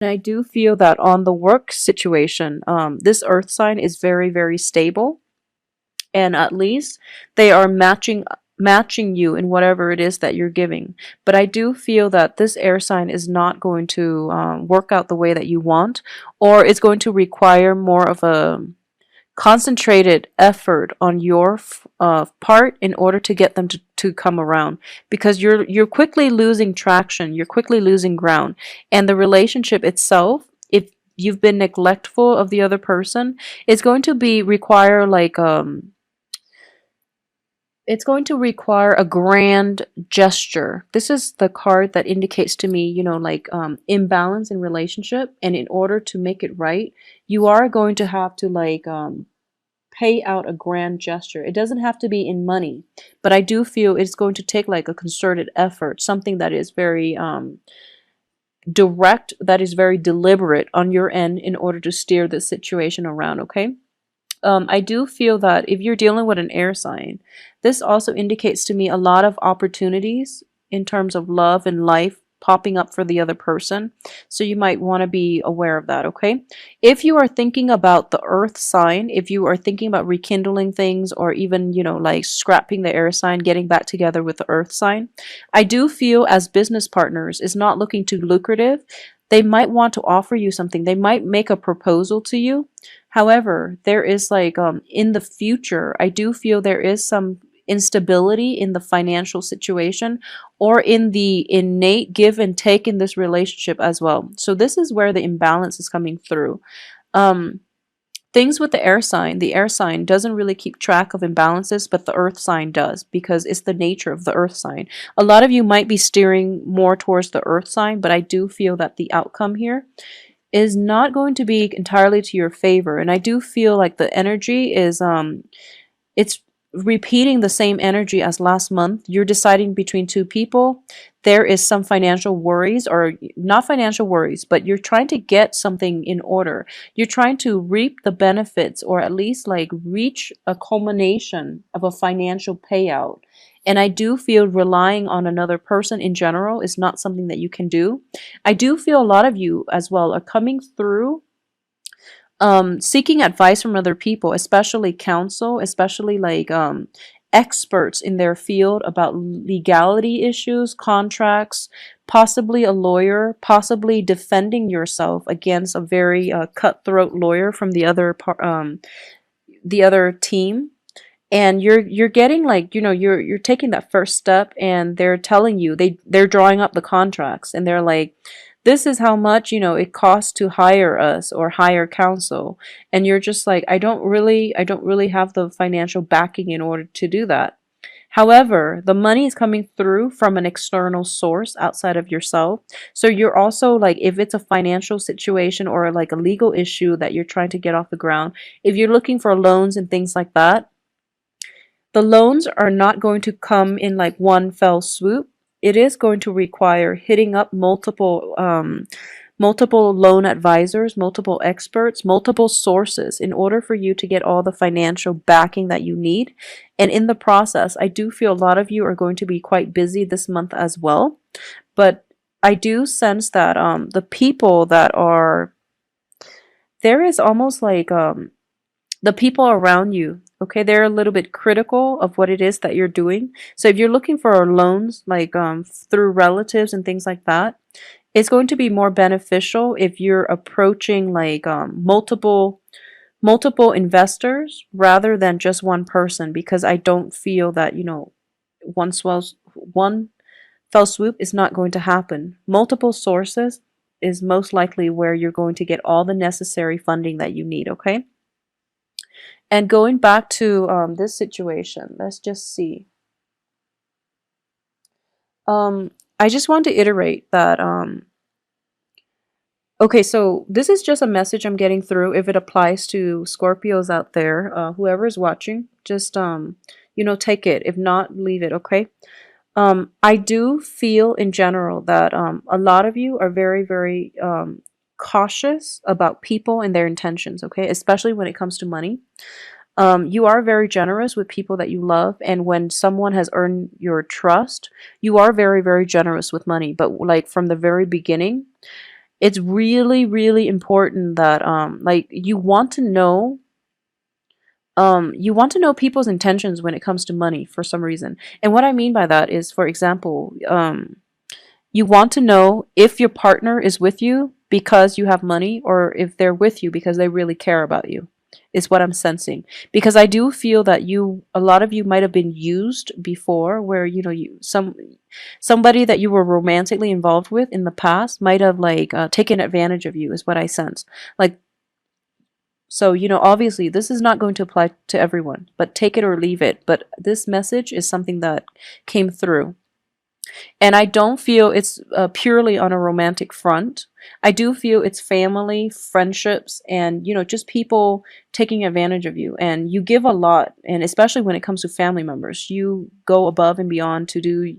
And I do feel that on the work situation, this earth sign is very, very stable, and at least they are matching you in whatever it is that you're giving. But I do feel that this air sign is not going to work out the way that you want, or it's going to require more of a concentrated effort on your part in order to get them to come around, because you're quickly losing traction, you're quickly losing ground, and the relationship itself, if you've been neglectful of the other person, it's going to be require like it's going to require a grand gesture. This is the card that indicates to me, like imbalance in relationship, and in order to make it right, you are going to have to like pay out a grand gesture. It doesn't have to be in money, but I do feel it's going to take like a concerted effort, something that is very direct, that is very deliberate on your end in order to steer this situation around, okay? I do feel that if you're dealing with an air sign, this also indicates to me a lot of opportunities in terms of love and life popping up for the other person. So you might want to be aware of that, okay? If you are thinking about the earth sign, if you are thinking about rekindling things, or even, like scrapping the air sign, getting back together with the earth sign, I do feel as business partners is not looking too lucrative. They might want to offer you something. They might make a proposal to you. However, there is like in the future, I do feel there is some instability in the financial situation, or in the innate give and take in this relationship as well. So this is where the imbalance is coming through. Um, Things with the air sign doesn't really keep track of imbalances, but the earth sign does, because it's the nature of the earth sign. A lot of you might be steering more towards the earth sign, but I do feel that the outcome here is not going to be entirely to your favor. And I do feel like the energy is it's repeating the same energy as last month. You're deciding between two people. There is some financial worries, or not financial worries, but you're trying to get something in order. You're trying to reap the benefits, or at least like reach a culmination of a financial payout. And I do feel relying on another person in general is not something that you can do. I do feel a lot of you as well are coming through seeking advice from other people, especially counsel, especially like experts in their field about legality issues, contracts, possibly a lawyer, possibly defending yourself against a very cutthroat lawyer from the other team. And you're getting like, you're taking that first step, and they're telling you, they're drawing up the contracts, and they're like, this is how much, it costs to hire us or hire counsel. And you're just like, I don't really have the financial backing in order to do that. However, the money is coming through from an external source outside of yourself. So you're also like, if it's a financial situation or like a legal issue that you're trying to get off the ground, if you're looking for loans and things like that, the loans are not going to come in like one fell swoop. It is going to require hitting up multiple loan advisors, multiple experts, multiple sources in order for you to get all the financial backing that you need. And in the process, I do feel a lot of you are going to be quite busy this month as well. But I do sense that the people that are there is almost like the people around you, okay, they're a little bit critical of what it is that you're doing. So if you're looking for loans like through relatives and things like that, it's going to be more beneficial if you're approaching like multiple investors rather than just one person, because I don't feel that, one fell swoop is not going to happen. Multiple sources is most likely where you're going to get all the necessary funding that you need, okay? And going back to this situation, let's just see. I just want to iterate that, okay, so this is just a message I'm getting through. If it applies to Scorpios out there, whoever is watching, just, take it. If not, leave it, okay? I do feel in general that a lot of you are very, very cautious about people and their intentions, okay? Especially when it comes to money. You are very generous with people that you love, and when someone has earned your trust, you are very, very generous with money. But like from the very beginning, It's really, really important that like you want to know people's intentions when it comes to money for some reason. And what I mean by that is, for example, you want to know if your partner is with you because you have money, or if they're with you because they really care about you, is what I'm sensing. Because I do feel that a lot of you might have been used before, where, somebody that you were romantically involved with in the past might have like taken advantage of you, is what I sense. Like, so, obviously this is not going to apply to everyone, but take it or leave it. But this message is something that came through. And I don't feel it's purely on a romantic front. I do feel it's family, friendships, and, just people taking advantage of you. And you give a lot, and especially when it comes to family members, you go above and beyond to do,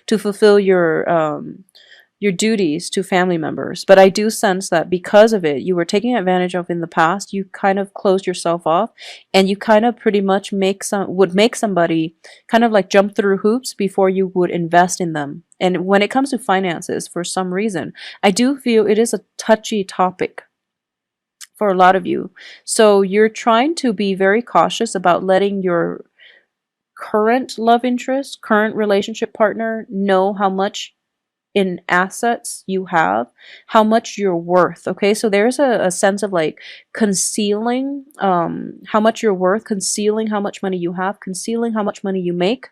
to fulfill your duties to family members. But I do sense that because of it, you were taken advantage of in the past. You kind of closed yourself off, and you kind of pretty much would make somebody kind of like jump through hoops before you would invest in them. And when it comes to finances, for some reason, I do feel it is a touchy topic for a lot of you. So you're trying to be very cautious about letting your current love interest, current relationship partner know how much in assets you have, how much you're worth. Okay, so there's a sense of like concealing how much you're worth, concealing how much money you have, concealing how much money you make,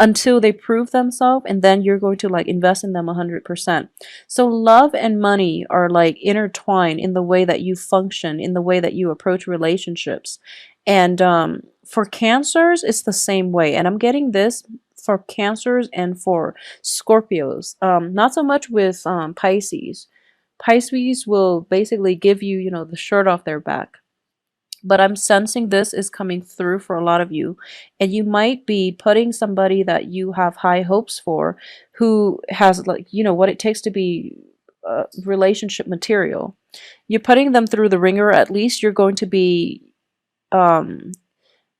until they prove themselves, and then you're going to like invest in them 100%. So love and money are like intertwined in the way that you function, in the way that you approach relationships. And for cancers, it's the same way. And I'm getting this for cancers and for Scorpios. Not so much with Pisces. Pisces will basically give you, the shirt off their back. But I'm sensing this is coming through for a lot of you. And you might be putting somebody that you have high hopes for, who has like, what it takes to be relationship material. You're putting them through the ringer. At least you're going to be um,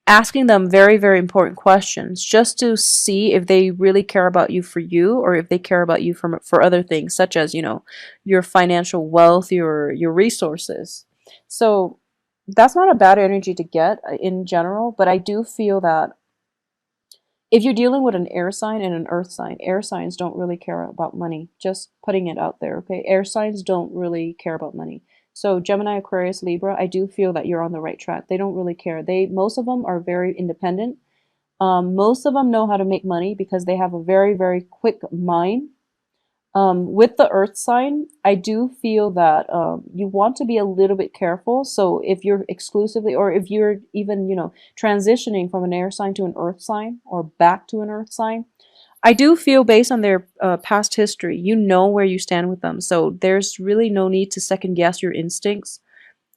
asking them very, very important questions, just to see if they really care about you for you, or if they care about you for other things, such as, your financial wealth, your resources. So that's not a bad energy to get in general, but I do feel that if you're dealing with an air sign and an earth sign, air signs don't really care about money. Just putting it out there, okay? Air signs don't really care about money. So Gemini, Aquarius, Libra, I do feel that you're on the right track. They don't really care. Most of them are very independent. Most of them know how to make money because they have a very, very quick mind. With the earth sign, I do feel that you want to be a little bit careful. So if you're exclusively, or if you're even, transitioning from an air sign to an earth sign, or back to an earth sign, I do feel based on their past history, you know where you stand with them. So there's really no need to second guess your instincts,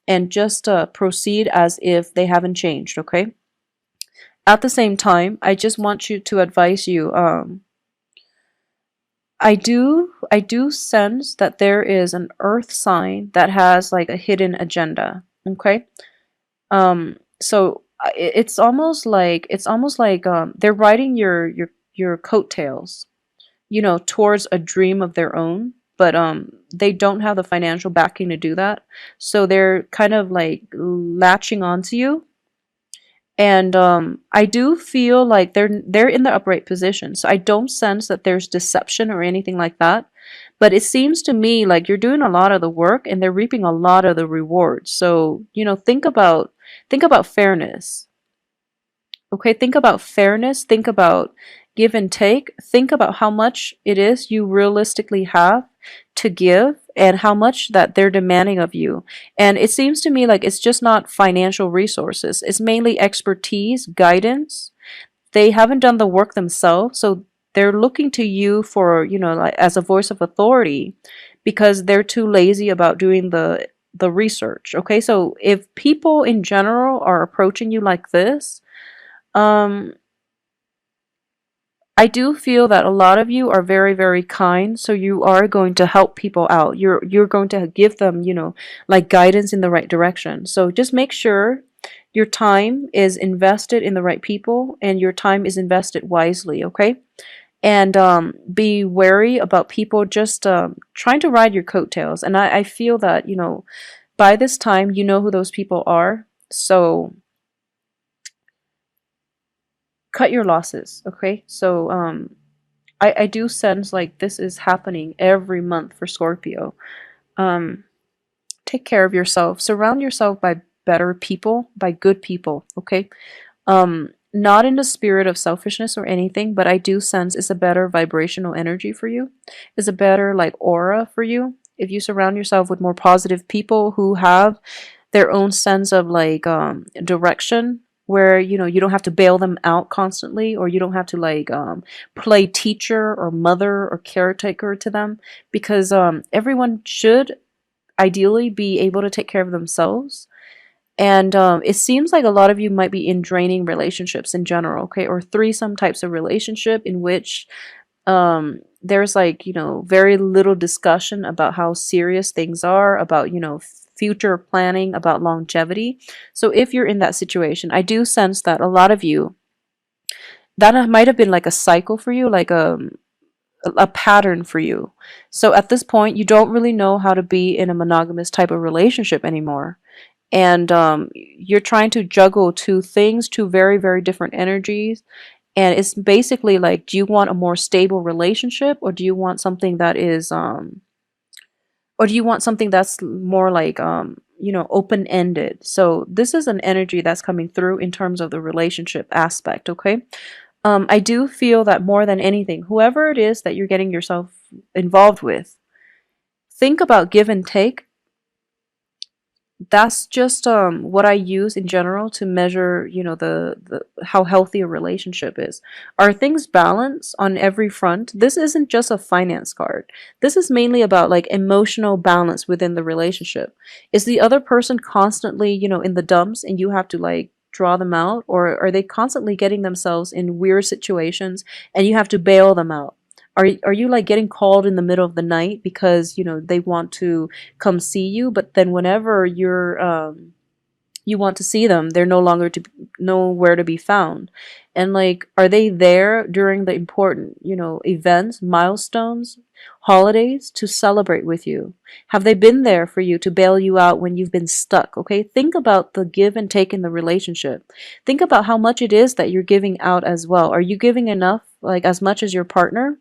and just proceed as if they haven't changed, okay? At the same time, I just want you to advise you, I do sense that there is an earth sign that has like a hidden agenda. Okay. So it's almost like they're riding your coattails, towards a dream of their own, but they don't have the financial backing to do that. So they're kind of like latching onto you. And I do feel like they're in the upright position. So I don't sense that there's deception or anything like that. But it seems to me like you're doing a lot of the work and they're reaping a lot of the rewards. So, think about fairness. Okay, think about fairness, think about give and take, think about how much it is you realistically have to give, and how much that they're demanding of you. And it seems to me like it's just not financial resources, it's mainly expertise, guidance. They haven't done the work themselves, so they're looking to you for, like as a voice of authority, because they're too lazy about doing the research. Okay, so if people in general are approaching you like this, um, I do feel that a lot of you are very, very kind, so you are going to help people out. You're going to give them, like guidance in the right direction. So just make sure your time is invested in the right people and your time is invested wisely, okay? and be wary about people just trying to ride your coattails. And I feel that, by this time, you know who those people are. So cut your losses, okay? So I do sense like this is happening every month for Scorpio. Um, take care of yourself. Surround yourself by better people, by good people, okay? Not in the spirit of selfishness or anything, but I do sense it's a better vibrational energy for you. It's a better like aura for you. If you surround yourself with more positive people who have their own sense of like direction, where you don't have to bail them out constantly, or you don't have to like play teacher or mother or caretaker to them, because everyone should ideally be able to take care of themselves. And it seems like a lot of you might be in draining relationships in general, okay, or threesome types of relationship in which there's like, very little discussion about how serious things are, about, future planning, about longevity. So if you're in that situation, I do sense that a lot of you, that might have been like a cycle for you, like a pattern for you. So at this point, you don't really know how to be in a monogamous type of relationship anymore. And you're trying to juggle two things, two very, very different energies. And it's basically like, do you want a more stable relationship, or do you want something that is or do you want something that's more like open-ended? So this is an energy that's coming through in terms of the relationship aspect, okay? I do feel that more than anything, whoever it is that you're getting yourself involved with, think about give and take. That's just what I use in general to measure, the how healthy a relationship is. Are things balanced on every front? This isn't just a finance card. This is mainly about like emotional balance within the relationship. Is the other person constantly, in the dumps and you have to like draw them out, or are they constantly getting themselves in weird situations and you have to bail them out? Are you like getting called in the middle of the night because they want to come see you, but then whenever you want to see them, they're no longer to nowhere to be found? And like, are they there during the important events, milestones, holidays to celebrate with you? Have they been there for you to bail you out when you've been stuck? Okay, think about the give and take in the relationship. Think about how much it is that you're giving out as well. Are you giving enough, like as much as your partner?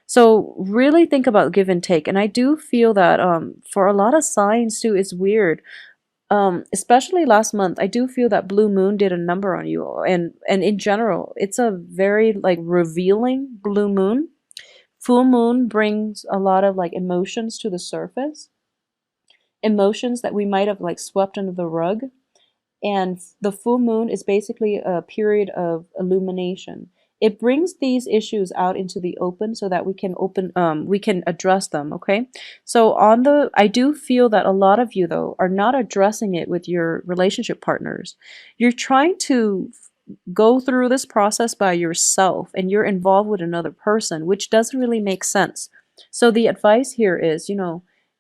So really think about give and take. And I do feel that for a lot of signs too, it's weird. Especially last month, I do feel that blue moon did a number on you. And in general, it's a very like revealing blue moon. Full moon brings a lot of like emotions to the surface. Emotions that we might have like swept under the rug. And the full moon is basically a period of illumination. It brings these issues out into the open so that we can address them, okay? So I do feel that a lot of you though are not addressing it with your relationship partners. You're trying to go through this process by yourself, and you're involved with another person, which doesn't really make sense. So the advice here is,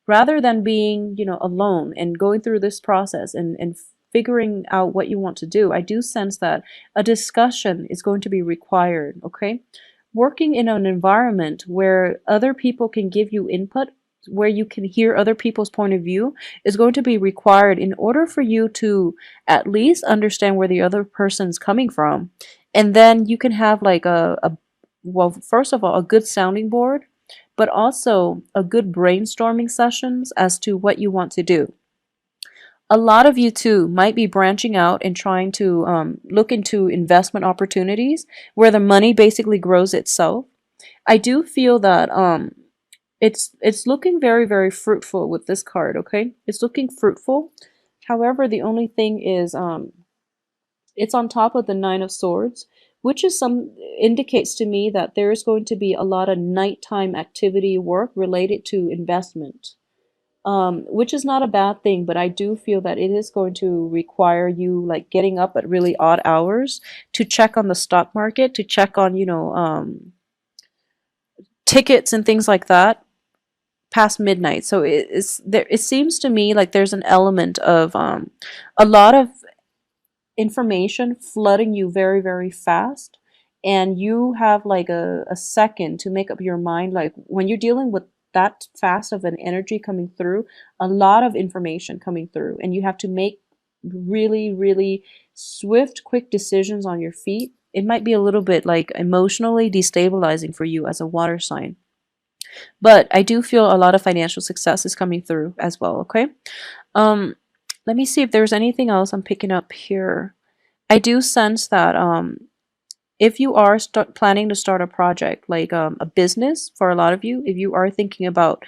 rather than being, alone and going through this process and figuring out what you want to do, I do sense that a discussion is going to be required, okay? Working in an environment where other people can give you input, where you can hear other people's point of view, is going to be required in order for you to at least understand where the other person's coming from. And then you can have like well, first of all, a good sounding board, but also a good brainstorming sessions as to what you want to do. A lot of you too might be branching out and trying to look into investment opportunities where the money basically grows itself. I do feel that it's looking very, very fruitful with this card, okay? It's looking fruitful. However, the only thing is it's on top of the Nine of Swords, which is some indicates to me that there is going to be a lot of nighttime activity work related to investment. Which is not a bad thing, but I do feel that it is going to require you like getting up at really odd hours to check on the stock market, to check on, tickets and things like that past midnight. So it seems to me like there's an element of a lot of information flooding you very, very fast. and you have like a second to make up your mind. Like when you're dealing with that fast of an energy coming through, a lot of information coming through, and you have to make really, really swift, quick decisions on your feet. It might be a little bit like emotionally destabilizing for you as a water sign. But I do feel a lot of financial success is coming through as well, okay? Um, Let me see if there's anything else I'm picking up here. I do sense that if you are planning to start a project, like a business, for a lot of you, if you are thinking about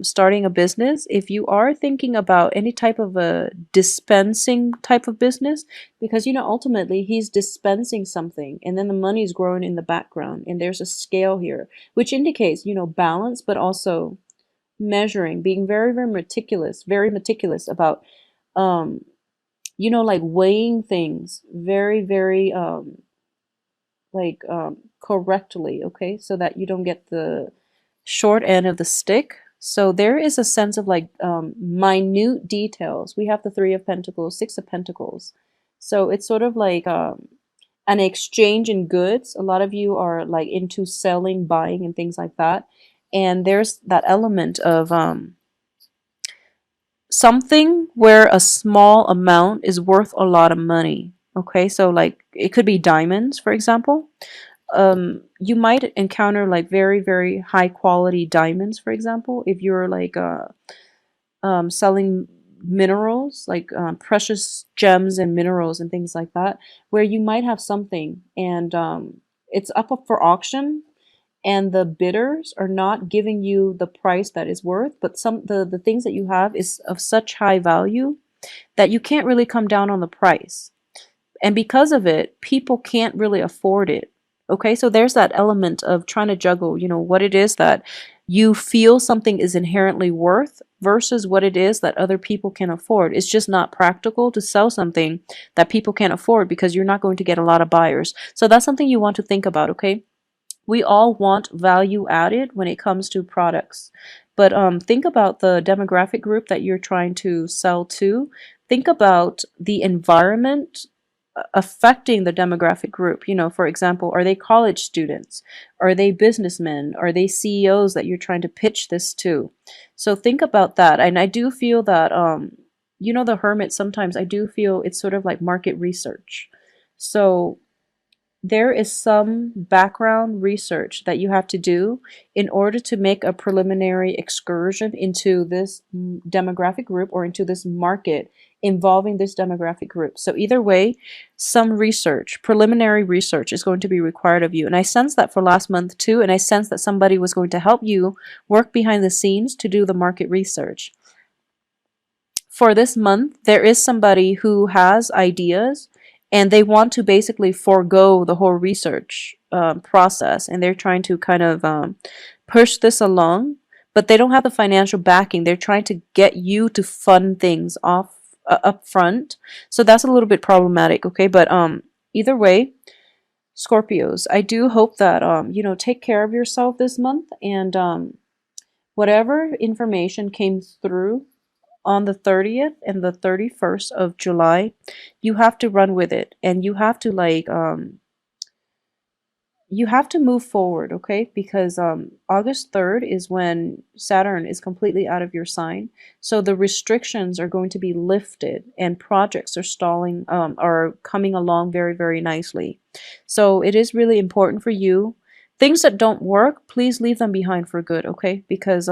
starting a business, if you are thinking about any type of a dispensing type of business, because ultimately he's dispensing something and then the money is growing in the background, and there's a scale here, which indicates, balance, but also measuring, being very meticulous about, um, like weighing things very, very, like correctly, okay, so that you don't get the short end of the stick. So there is a sense of like minute details. We have the Three of Pentacles, Six of Pentacles. So it's sort of like an exchange in goods. A lot of you are like into selling, buying, and things like that. And there's that element of something where a small amount is worth a lot of money. Okay, so like it could be diamonds, for example. You might encounter like very, very high quality diamonds, for example, if you're like selling minerals, like precious gems and minerals and things like that, where you might have something and it's up for auction, and the bidders are not giving you the price that is worth, but the things that you have is of such high value that you can't really come down on the price. And because of it, people can't really afford it. Okay, so there's that element of trying to juggle, what it is that you feel something is inherently worth versus what it is that other people can afford. It's just not practical to sell something that people can't afford because you're not going to get a lot of buyers. So that's something you want to think about, okay? We all want value added when it comes to products. But think about the demographic group that you're trying to sell to. Think about the environment affecting the demographic group. For example, are they college students? Are they businessmen? Are they CEOs that you're trying to pitch this to? So think about that. And I do feel that, the hermit, sometimes I do feel it's sort of like market research. So there is some background research that you have to do in order to make a preliminary excursion into this demographic group or into this market involving this demographic group. So either way, some research, preliminary research is going to be required of you. And I sense that for last month too, and I sense that somebody was going to help you work behind the scenes to do the market research. For this month, there is somebody who has ideas and they want to basically forego the whole research process, and they're trying to kind of push this along, but they don't have the financial backing. They're trying to get you to fund things off up front. So that's a little bit problematic, okay? But either way, Scorpios, I do hope that take care of yourself this month, and whatever information came through on the 30th and the 31st of July, you have to run with it, and you have to like you have to move forward, okay? Because August 3rd is when Saturn is completely out of your sign. So the restrictions are going to be lifted and projects are coming along very, very nicely. So it is really important for you. Things that don't work, please leave them behind for good, okay? Because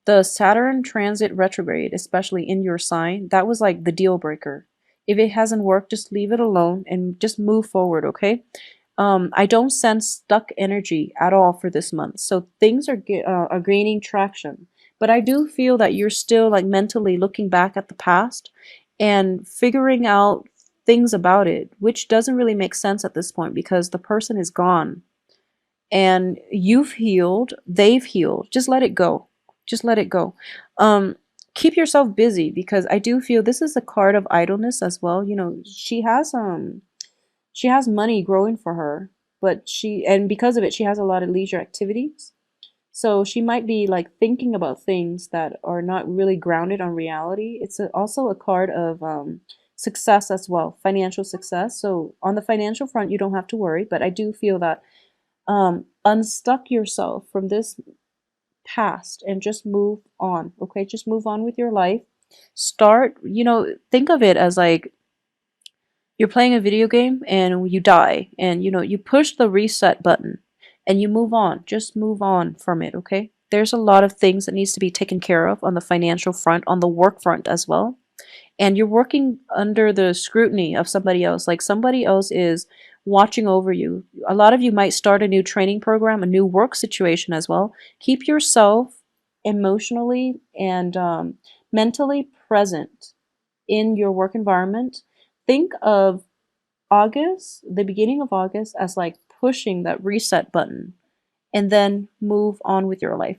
the Saturn transit retrograde, especially in your sign, that was like the deal breaker. If it hasn't worked, just leave it alone and just move forward, okay? I don't sense stuck energy at all for this month. So things are gaining traction. But I do feel that you're still like mentally looking back at the past and figuring out things about it, which doesn't really make sense at this point because the person is gone and you've healed, they've healed. Just let it go. Just let it go. Keep yourself busy because I do feel this is a card of idleness as well. She has money growing for her, but because of it, she has a lot of leisure activities. So she might be like thinking about things that are not really grounded on reality. It's also a card of success as well, financial success. So on the financial front, you don't have to worry, but I do feel that unstuck yourself from this past and just move on. Okay, just move on with your life. Start, think of it as like you're playing a video game and you die, and you push the reset button and you move on. Just move on from it. Okay, there's a lot of things that needs to be taken care of on the financial front, on the work front as well, and you're working under the scrutiny of somebody else. Like somebody else is watching over you. A lot of you might start a new training program, a new work situation as well. Keep yourself emotionally and mentally present in your work environment. Think of August, the beginning of August, as like pushing that reset button and then move on with your life.